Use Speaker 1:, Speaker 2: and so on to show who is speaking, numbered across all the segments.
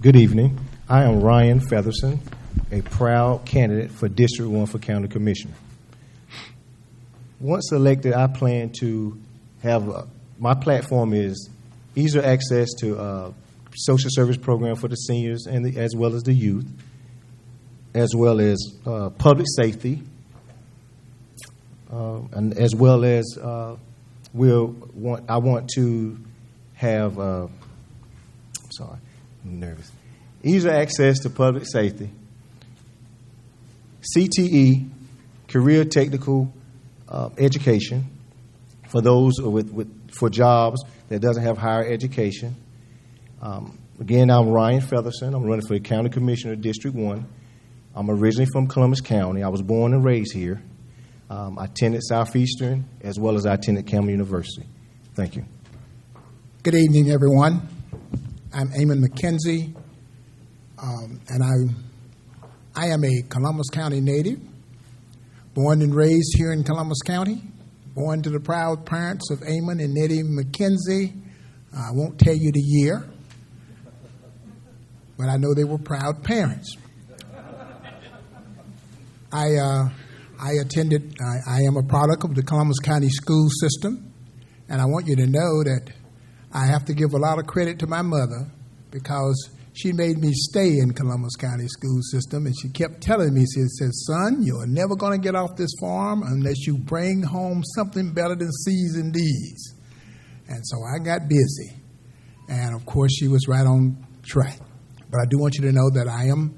Speaker 1: Good evening. I am Ryan Featherson, a proud candidate for District 1 for County Commissioner. Once elected, I plan to have my platform is easier access to social service program for the seniors and as well as the youth, as well as public safety, and as well as I want to have. I'm nervous. Easier access to public safety, CTE, career technical education for those for jobs that doesn't have higher education. Again, I'm Ryan Featherson. I'm running for the County Commissioner of District 1. I'm originally from Columbus County. I was born and raised here. I attended Southeastern as well as I attended Campbell University. Thank you.
Speaker 2: Good evening, everyone. I'm Amon McKenzie, and I am a Columbus County native, born and raised here in Columbus County, born to the proud parents of Amon and Nettie McKenzie. I won't tell you the year, but I know they were proud parents. I am a product of the Columbus County school system, and I want you to know that I have to give a lot of credit to my mother because she made me stay in Columbus County school system, and she kept telling me, she says, son, you're never going to get off this farm unless you bring home something better than C's and D's. And so I got busy. And, of course, she was right on track. But I do want you to know that I am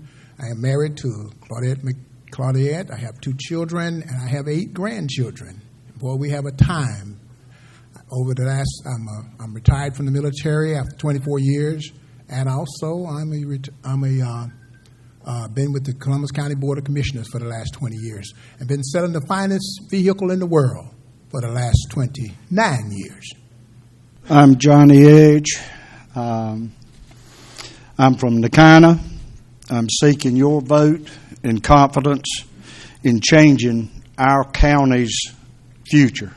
Speaker 2: married to Claudette. I have 2 children, and I have 8 grandchildren. Boy, we have a time. Over the last, I'm retired from the military after 24 years, and also been with the Columbus County Board of Commissioners for the last 20 years, and been selling the finest vehicle in the world for the last 29 years.
Speaker 3: I'm Johnny Edge. I'm from Nakina. I'm seeking your vote and confidence in changing our county's future.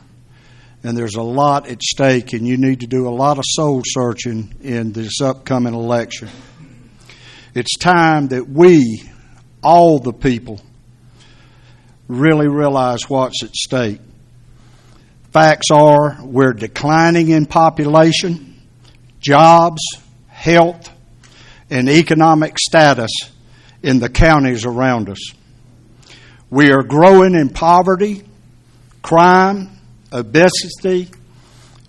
Speaker 3: And there's a lot at stake, and you need to do a lot of soul searching in this upcoming election. It's time that we, all the people, really realize what's at stake. Facts are we're declining in population, jobs, health, and economic status in the counties around us. We are growing in poverty, crime, obesity,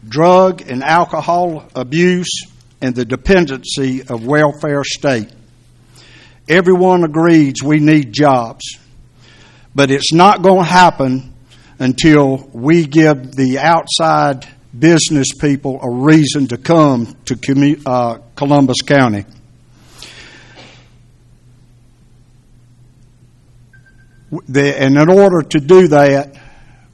Speaker 3: drug and alcohol abuse, and the dependency of welfare state. Everyone agrees we need jobs, but it's not going to happen until we give the outside business people a reason to come to Columbus County. And in order to do that,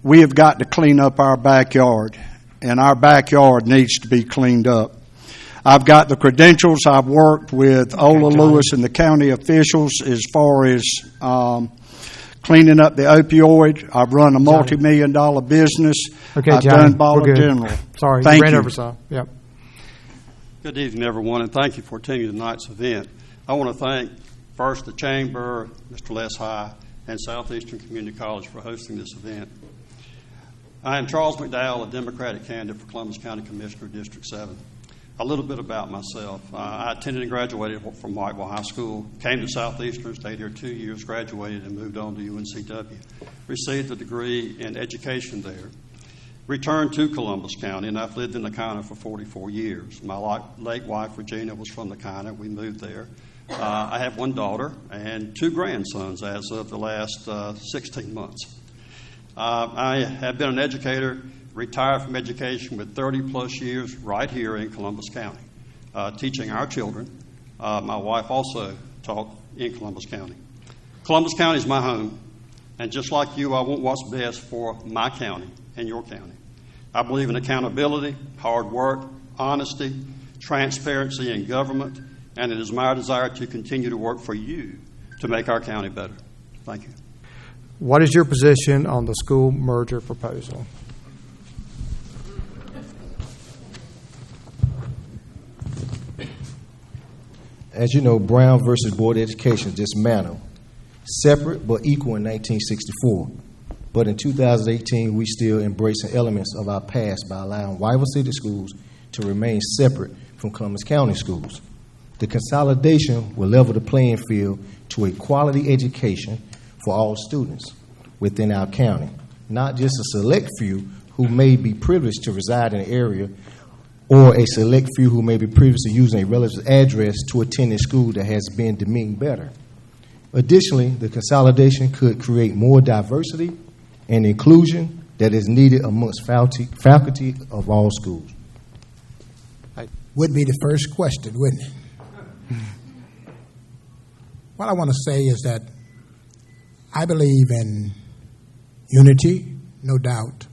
Speaker 3: we have got to clean up our backyard, and our backyard needs to be cleaned up. I've got the credentials. I've worked with Ola Lewis and the county officials as far as cleaning up the opioid. I've run a multi-million-dollar business.
Speaker 4: Okay,
Speaker 3: I've
Speaker 4: Johnny,
Speaker 3: done Dollar General.
Speaker 4: Sorry,
Speaker 3: Thank
Speaker 4: you ran
Speaker 3: you.
Speaker 4: over some. Yep.
Speaker 5: Good evening, everyone, and thank you for attending tonight's event. I want to thank first the Chamber, Mr. Les High, and Southeastern Community College for hosting this event. I am Charles McDowell, a Democratic candidate for Columbus County Commissioner, District 7. A little bit about myself. I attended and graduated from Whitewell High School, came to Southeastern, stayed here 2 years, graduated, and moved on to UNCW. Received a degree in education there. Returned to Columbus County, and I've lived in Nakina for 44 years. My late wife, Regina, was from Nakina. We moved there. I have 1 daughter and 2 grandsons as of the last 16 months. I have been an educator, retired from education with 30-plus years right here in Columbus County, teaching our children. My wife also taught in Columbus County. Columbus County is my home, and just like you, I want what's best for my county and your county. I believe in accountability, hard work, honesty, transparency in government, and it is my desire to continue to work for you to make our county better. Thank you.
Speaker 4: What is your position on the school merger proposal?
Speaker 1: As you know, Brown versus Board of Education is dismantled, separate but equal in 1964. But in 2018, we still embracing elements of our past by allowing rival city schools to remain separate from Columbus County schools. The consolidation will level the playing field to a quality education for all students within our county, not just a select few who may be privileged to reside in an area or a select few who may be privileged to using a relative's address to attend a school that has been deemed better. Additionally, the consolidation could create more diversity and inclusion that is needed amongst faculty of all schools.
Speaker 2: Would be the first question, wouldn't it? What I want to say is that I believe in unity, no doubt.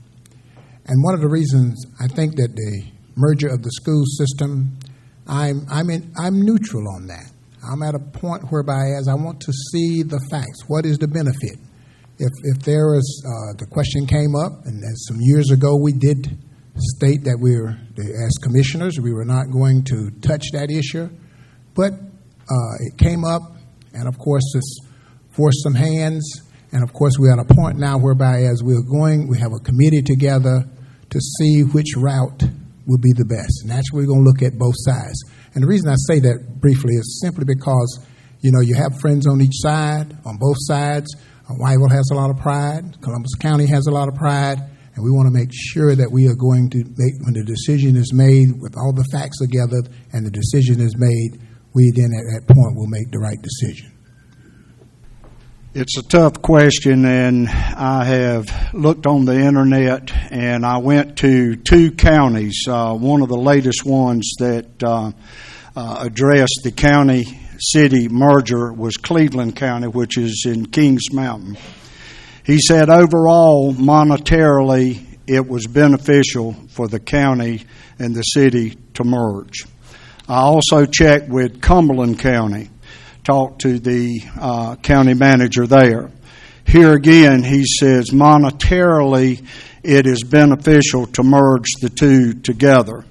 Speaker 2: And one of the reasons I think that the merger of the school system, I'm neutral on that. I'm at a point whereby as I want to see the facts. What is the benefit? If there was, the question came up, and as some years ago we did state that as commissioners, we were not going to touch that issue, but it came up, and of course it's forced some hands, and of course we're at a point now whereby as we're going, we have a committee together to see which route will be the best. And naturally, we're going to look at both sides. And the reason I say that briefly is simply because, you have friends on each side, on both sides. Wyville has a lot of pride. Columbus County has a lot of pride. And we want to make sure that we are going to make, when the decision is made with all the facts together and the decision is made, we then at that point will make the right decision.
Speaker 3: It's a tough question, and I have looked on the internet, and I went to 2 counties. One of the latest ones that addressed the county-city merger was Cleveland County, which is in Kings Mountain. He said overall, monetarily, it was beneficial for the county and the city to merge. I also checked with Cumberland County. Talked to the county manager there. Here again, he says monetarily it is beneficial to merge the two together.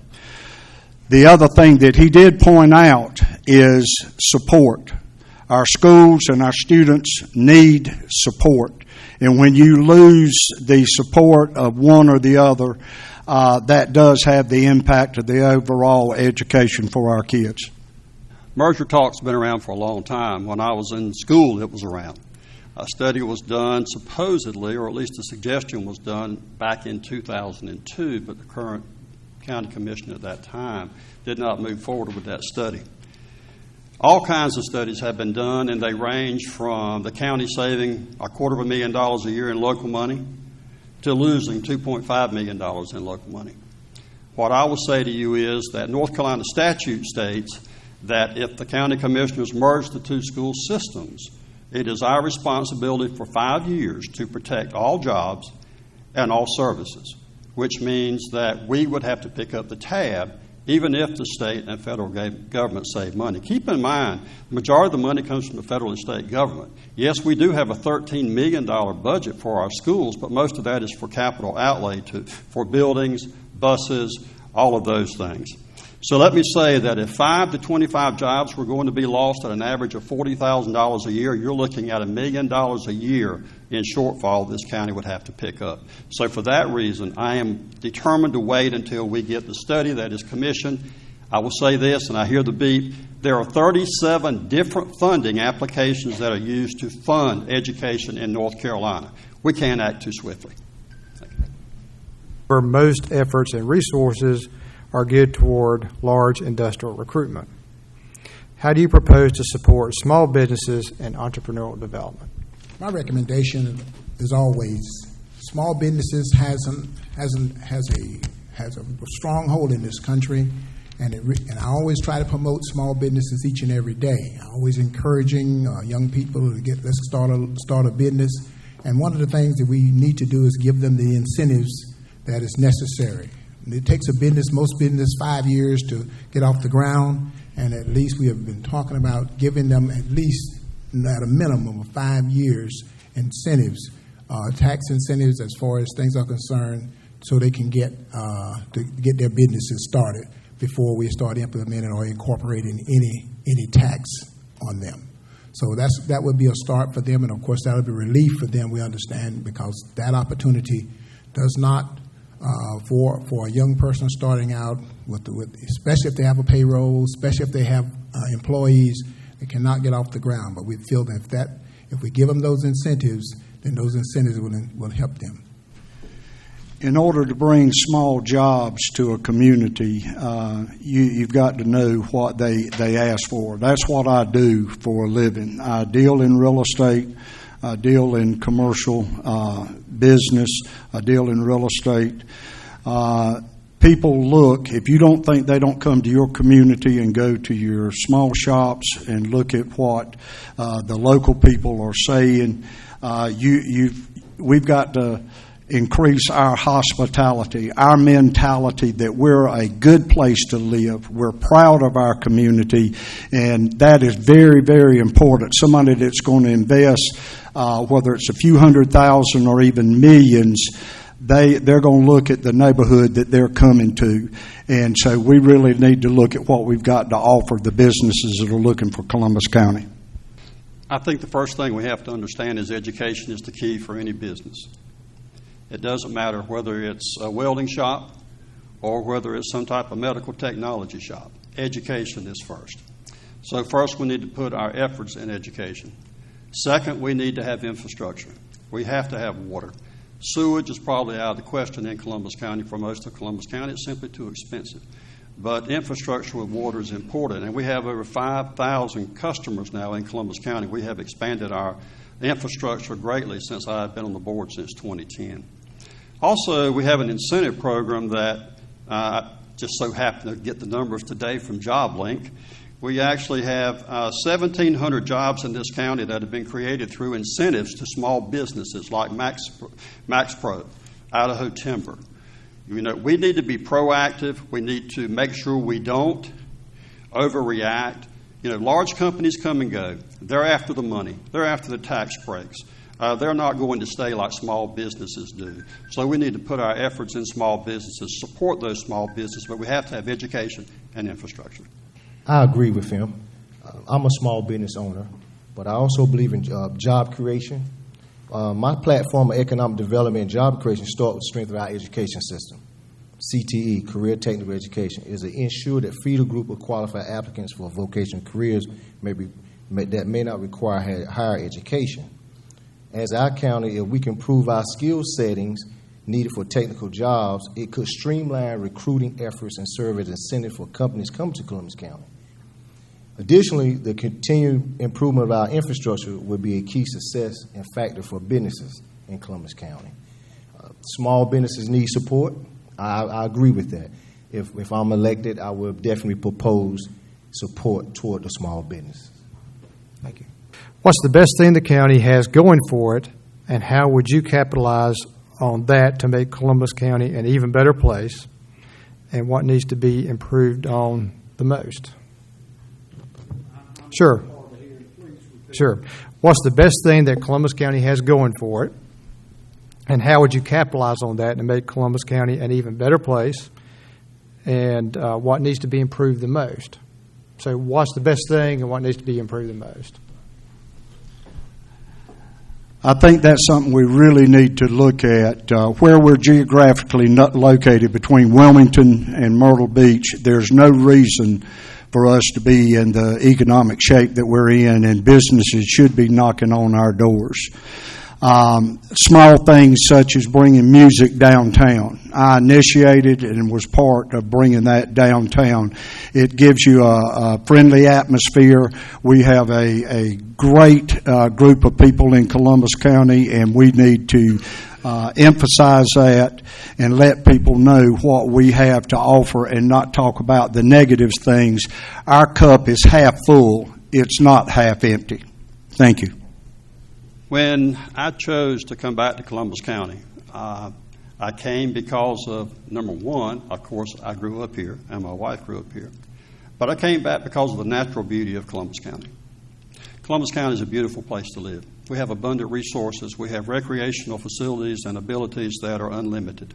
Speaker 3: The other thing that he did point out is support. Our schools and our students need support. And when you lose the support of one or the other, that does have the impact of the overall education for our kids.
Speaker 5: Merger talk's been around for a long time. When I was in school, it was around. A study was done supposedly, or at least a suggestion was done back in 2002, but the current county commissioner at that time did not move forward with that study. All kinds of studies have been done, and they range from the county saving $250,000 a year in local money to losing $2.5 million in local money. What I will say to you is that North Carolina statute states that if the county commissioners merge the 2 school systems, it is our responsibility for 5 years to protect all jobs and all services, which means that we would have to pick up the tab even if the state and federal government save money. Keep in mind, the majority of the money comes from the federal and state government. Yes, we do have a $13 million budget for our schools, but most of that is for capital outlay for buildings, buses, all of those things. So let me say that if 5 to 25 jobs were going to be lost at an average of $40,000 a year, you're looking at $1 million a year in shortfall this county would have to pick up. So for that reason, I am determined to wait until we get the study that is commissioned. I will say this, and I hear the beep, there are 37 different funding applications that are used to fund education in North Carolina. We can't act too swiftly.
Speaker 4: Where most efforts and resources are geared toward large industrial recruitment. How do you propose to support small businesses and entrepreneurial development?
Speaker 2: My recommendation is always small businesses has a strong hold in this country, and I always try to promote small businesses each and every day. Always encouraging young people to let's start a business, and one of the things that we need to do is give them the incentives that is necessary. It takes most business 5 years to get off the ground, and at least we have been talking about giving them at least at a minimum of 5 years incentives, tax incentives as far as things are concerned, so they can get their businesses started. before we start implementing or incorporating any tax on them. So that would be a start for them, and of course that would be relief for them, we understand, because that opportunity does not, for a young person starting out, with especially if they have a payroll, especially if they have employees, they cannot get off the ground. But we feel that if we give them those incentives, then those incentives will help them.
Speaker 3: In order to bring small jobs to a community, you've got to know what they ask for. That's what I do for a living. I deal in real estate. I deal in commercial business. I deal in real estate. People look, if you don't think they don't come to your community and go to your small shops and look at what the local people are saying, we've got to increase our hospitality, our mentality that we're a good place to live. We're proud of our community, and that is very, very important. Somebody that's going to invest, whether it's a few $100,000 or even millions, they're going to look at the neighborhood that they're coming to. And so we really need to look at what we've got to offer the businesses that are looking for Columbus County.
Speaker 5: I think the first thing we have to understand is education is the key for any business. It doesn't matter whether it's a welding shop or whether it's some type of medical technology shop. Education is first. So first we need to put our efforts in education. Second, we need to have infrastructure. We have to have water. Sewage is probably out of the question in Columbus County. For most of Columbus County, it's simply too expensive. But infrastructure with water is important, and we have over 5,000 customers now in Columbus County. We have expanded our infrastructure greatly since I've been on the board since 2010. Also, we have an incentive program that just so happened to get the numbers today from JobLink. We actually have 1,700 jobs in this county that have been created through incentives to small businesses like MaxPro, Idaho Timber. You know, we need to be proactive. We need to make sure we don't overreact. You know, large companies come and go. They're after the money. They're after the tax breaks. They're not going to stay like small businesses do. So we need to put our efforts in small businesses, support those small businesses, but we have to have education and infrastructure.
Speaker 1: I agree with him. I'm a small business owner, but I also believe in job creation. My platform of economic development and job creation starts with the strength of our education system. CTE, Career Technical Education, is to ensure that feeder group of qualified applicants for vocational careers that may not require higher education. As our county, if we can improve our skill settings needed for technical jobs, it could streamline recruiting efforts and serve as incentive for companies coming to Columbus County. Additionally, the continued improvement of our infrastructure would be a key success and factor for businesses in Columbus County. Small businesses need support. I agree with that. If I'm elected, I will definitely propose support toward the small business. Thank you.
Speaker 4: What's the best thing the county has going for it, and how would you capitalize on that to make Columbus County an even better place, and what needs to be improved on the most? Sure. What's the best thing that Columbus County has going for it, and how would you capitalize on that to make Columbus County an even better place, and what needs to be improved the most? So what's the best thing and what needs to be improved the most?
Speaker 3: I think that's something we really need to look at. Where we're geographically located between Wilmington and Myrtle Beach, there's no reason for us to be in the economic shape that we're in, and businesses should be knocking on our doors. Small things such as bringing music downtown. I initiated and was part of bringing that downtown. It gives you a friendly atmosphere. We have a great group of people in Columbus County, and we need to emphasize that and let people know what we have to offer and not talk about the negative things. Our cup is half full. It's not half empty. Thank you.
Speaker 5: When I chose to come back to Columbus County, I came because of, number one, of course, I grew up here, and my wife grew up here. But I came back because of the natural beauty of Columbus County. Columbus County is a beautiful place to live. We have abundant resources. We have recreational facilities and abilities that are unlimited.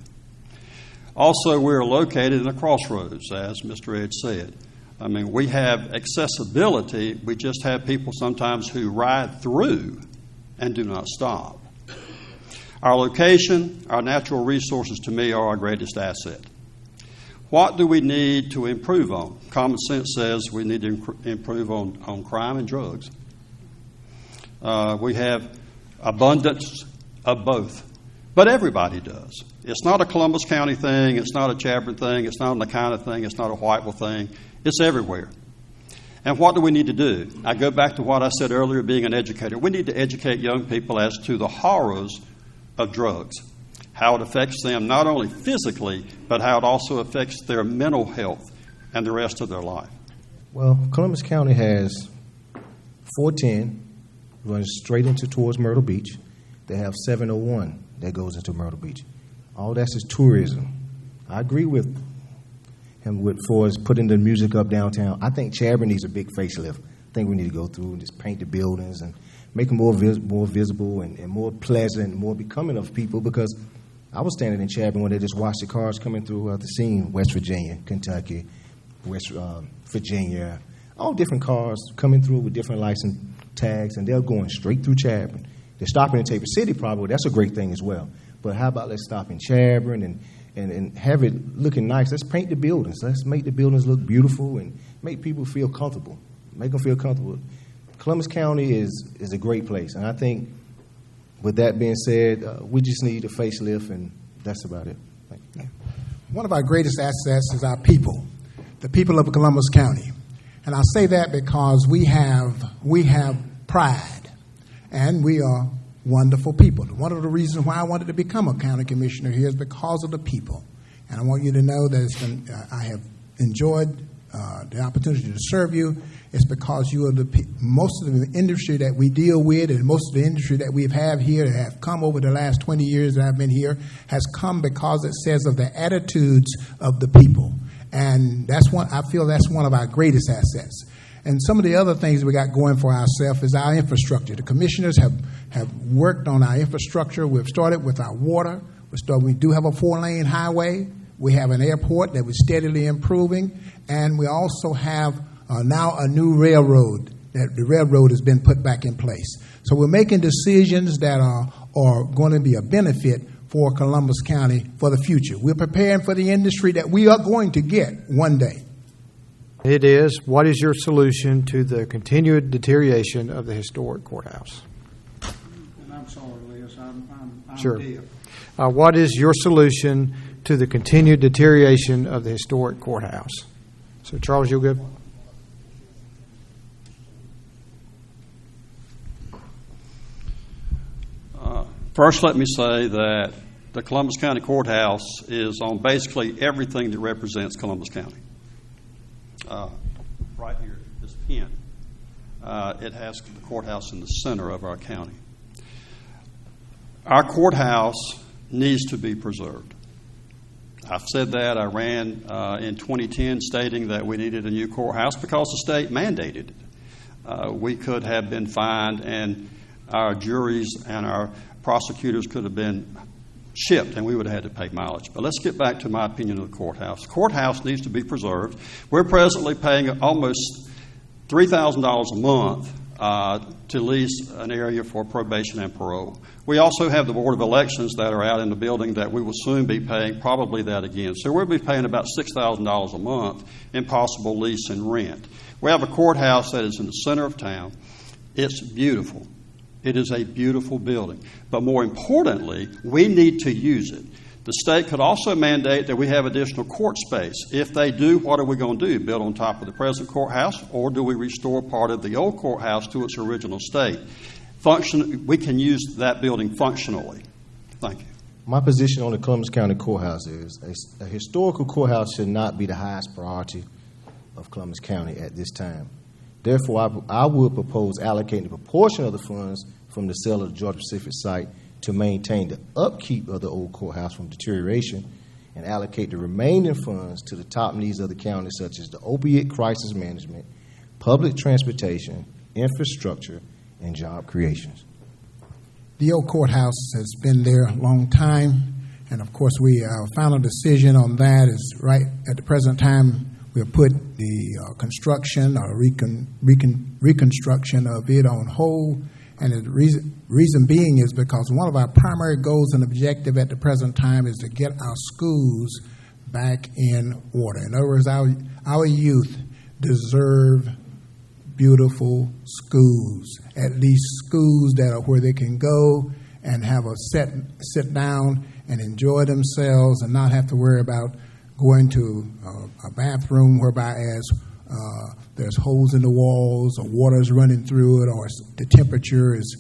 Speaker 5: Also, we're located in a crossroads, as Mr. Edge said. I mean, we have accessibility. We just have people sometimes who ride through and do not stop. Our location, our natural resources, to me, are our greatest asset. What do we need to improve on? Common sense says we need to improve on crime and drugs. We have abundance of both, but everybody does. It's not a Columbus County thing. It's not a Chadron thing. It's not a Nakina thing. It's not a Whiteville thing. It's everywhere. And what do we need to do? I go back to what I said earlier, being an educator. We need to educate young people as to the horrors of drugs, how it affects them not only physically, but how it also affects their mental health and the rest of their life.
Speaker 1: Well, Columbus County has 410 runs straight towards Myrtle Beach. They have 701 that goes into Myrtle Beach. All that's is tourism. I agree with him with for putting the music up downtown. I think Chadron needs a big facelift. I think we need to go through and just paint the buildings and make them more visible and more pleasant, more becoming of people, because I was standing in Chadron when they just watched the cars coming through the scene, West Virginia, Kentucky, West Virginia, all different cars coming through with different license tags, and they're going straight through Chadron. They're stopping in Tabor City probably. That's a great thing as well. But how about let's stop in Chadron and have it looking nice. Let's paint the buildings. Let's make the buildings look beautiful and make people feel comfortable. Make them feel comfortable. Columbus County is a great place, and I think with that being said, we just need a facelift, and that's about it. Thank you.
Speaker 2: One of our greatest assets is our people, the people of Columbus County. And I say that because we have pride, and we are wonderful people. One of the reasons why I wanted to become a county commissioner here is because of the people. And I want you to know that I have enjoyed the opportunity to serve you. It's because you are most of the industry that we deal with, and most of the industry that we've had here that have come over the last 20 years that I've been here has come because it says of the attitudes of the people. And I feel that's one of our greatest assets. And some of the other things we got going for ourselves is our infrastructure. The commissioners have worked on our infrastructure. We've started with our water. We do have a 4-lane highway. We have an airport that was steadily improving. And we also have now a new railroad. The railroad has been put back in place. So we're making decisions that are going to be a benefit for Columbus County for the future. We're preparing for the industry that we are going to get one day.
Speaker 4: It is. What is your solution to the continued deterioration of the historic courthouse?
Speaker 3: And I'm sorry, Liz. I'm
Speaker 4: Sure.
Speaker 3: deaf.
Speaker 4: What is your solution to the continued deterioration of the historic courthouse? So, Charles, you'll go.
Speaker 5: First, let me say that the Columbus County Courthouse is on basically everything that represents Columbus County. Right here, this pin, it has the courthouse in the center of our county. Our courthouse needs to be preserved. I've said that. I ran in 2010 stating that we needed a new courthouse because the state mandated it. We could have been fined, and our juries and our prosecutors could have been shipped, and we would have had to pay mileage. But let's get back to my opinion of the courthouse. The courthouse needs to be preserved. We're presently paying almost $3,000 a month to lease an area for probation and parole. We also have the Board of Elections that are out in the building that we will soon be paying probably that again. So we'll be paying about $6,000 a month in possible lease and rent. We have a courthouse that is in the center of town. It's beautiful. It is a beautiful building. But more importantly, we need to use it. The state could also mandate that we have additional court space. If they do, what are we going to do? Build on top of the present courthouse, or do we restore part of the old courthouse to its original state? We can use that building functionally. Thank you.
Speaker 1: My position on the Columbus County Courthouse is a historical courthouse should not be the highest priority of Columbus County at this time. Therefore, I would propose allocating a proportion of the funds from the sale of the Georgia Pacific site to maintain the upkeep of the old courthouse from deterioration, and allocate the remaining funds to the top needs of the county, such as the opiate crisis management, public transportation, infrastructure, and job creations.
Speaker 2: The old courthouse has been there a long time, And of course, our final decision on that is right at the present time. We'll put the construction or reconstruction of it on hold. And the reason being is because one of our primary goals and objective at the present time is to get our schools back in order. In other words, our youth deserve beautiful schools, at least schools that are where they can go and have a sit down and enjoy themselves and not have to worry about going to a bathroom whereby there's holes in the walls or water's running through it or the temperature is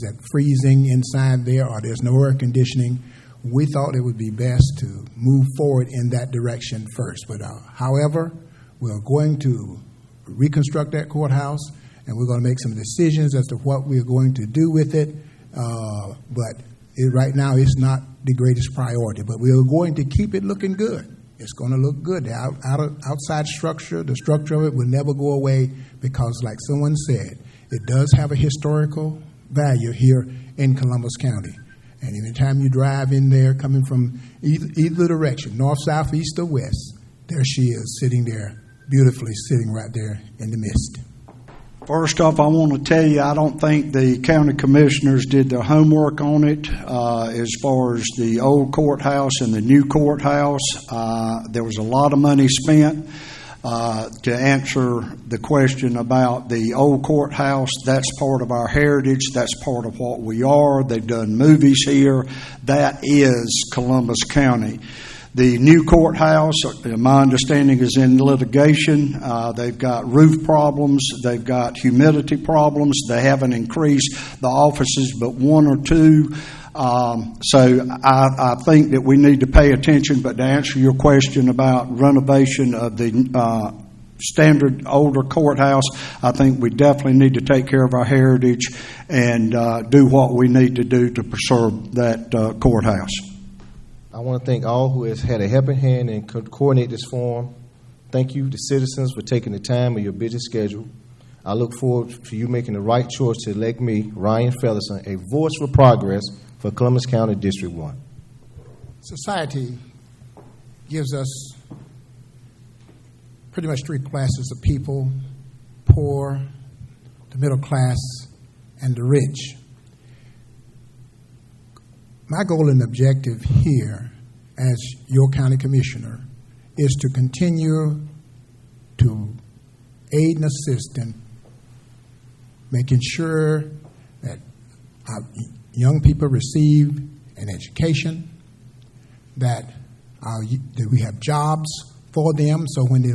Speaker 2: at freezing inside there or there's no air conditioning. We thought it would be best to move forward in that direction first. But however, we're going to reconstruct that courthouse and we're going to make some decisions as to what we're going to do with it. But right now it's not the greatest priority. But we are going to keep it looking good. It's going to look good. The outside structure, the structure of it will never go away because, like someone said, it does have a historical value here in Columbus County. And anytime you drive in there coming from either direction, north, south, east, or west, there she is sitting there, beautifully sitting right there in the midst.
Speaker 3: First off, I want to tell you, I don't think the county commissioners did their homework on it as far as the old courthouse and the new courthouse. There was a lot of money spent to answer the question about the old courthouse. That's part of our heritage. That's part of what we are. They've done movies here. That is Columbus County. The new courthouse, my understanding, is in litigation. They've got roof problems. They've got humidity problems. They haven't increased the offices but one or two. So I think that we need to pay attention. But to answer your question about renovation of the standard older courthouse, I think we definitely need to take care of our heritage and do what we need to do to preserve that courthouse.
Speaker 1: I want to thank all who has had a helping hand and coordinate this forum. Thank you, the citizens, for taking the time of your busy schedule. I look forward to you making the right choice to elect me, Ryan Featherson, a voice for progress for Columbus County District 1.
Speaker 2: Society gives us pretty much three classes of people: poor, the middle class, and the rich. My goal and objective here as your county commissioner is to continue to aid and assist in making sure that our young people receive an education, that we have jobs for them so when they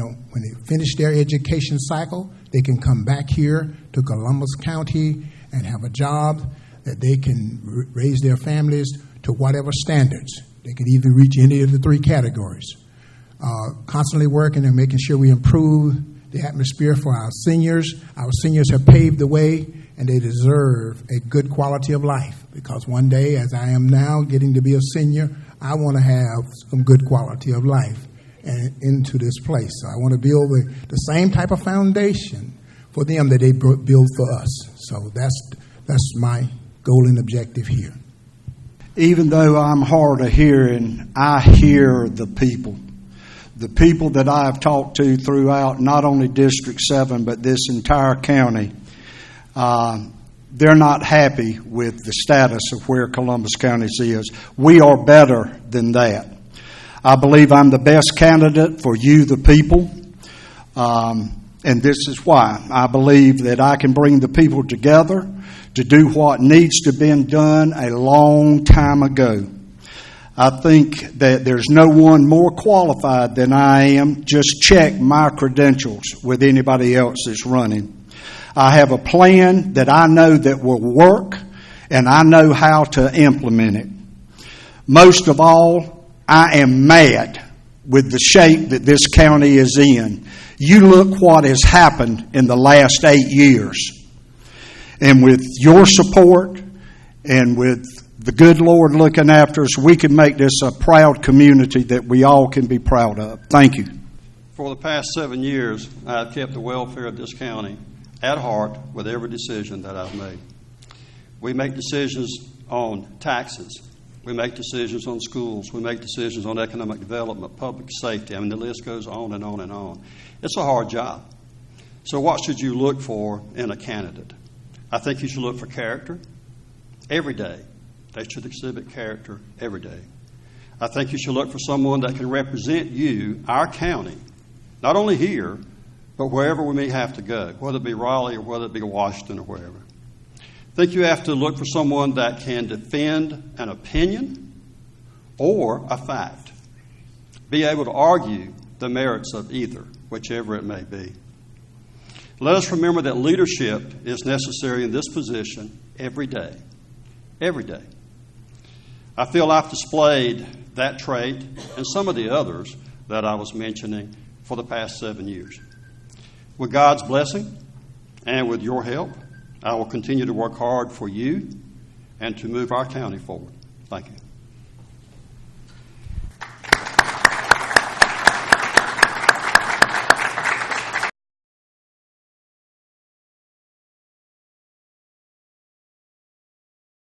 Speaker 2: finish their education cycle, they can come back here to Columbus County and have a job, that they can raise their families to whatever standards. They can either reach any of the three categories. Constantly working and making sure we improve the atmosphere for our seniors. Our seniors have paved the way, and they deserve a good quality of life, because one day, as I am now getting to be a senior, I want to have some good quality of life into this place. So I want to build the same type of foundation for them that they build for us. So that's my goal and objective here.
Speaker 3: Even though I'm hard of hearing, I hear the people. The people that I've talked to throughout not only District 7, but this entire county, they're not happy with the status of where Columbus County is. We are better than that. I believe I'm the best candidate for you, the people, and this is why. I believe that I can bring the people together to do what needs to be done a long time ago. I think that there's no one more qualified than I am. Just check my credentials with anybody else that's running. I have a plan that I know that will work, and I know how to implement it. Most of all, I am mad with the shape that this county is in. You look what has happened in the last 8 years. And with your support and with the good Lord looking after us, we can make this a proud community that we all can be proud of. Thank you.
Speaker 5: For the past 7 years, I've kept the welfare of this county at heart with every decision that I've made. We make decisions on taxes, We make decisions on schools. We make decisions on economic development, public safety. I mean, the list goes on and on and on. It's a hard job. So what should you look for in a candidate? I think you should look for character every day. They should exhibit character every day. I think you should look for someone that can represent you, our county, not only here, but wherever we may have to go, whether it be Raleigh or whether it be Washington or wherever. I think you have to look for someone that can defend an opinion or a fact, be able to argue the merits of either, whichever it may be. Let us remember that leadership is necessary in this position every day. Every day. I feel I've displayed that trait and some of the others that I was mentioning for the past 7 years. With God's blessing and with your help, I will continue to work hard for you and to move our county forward. Thank you.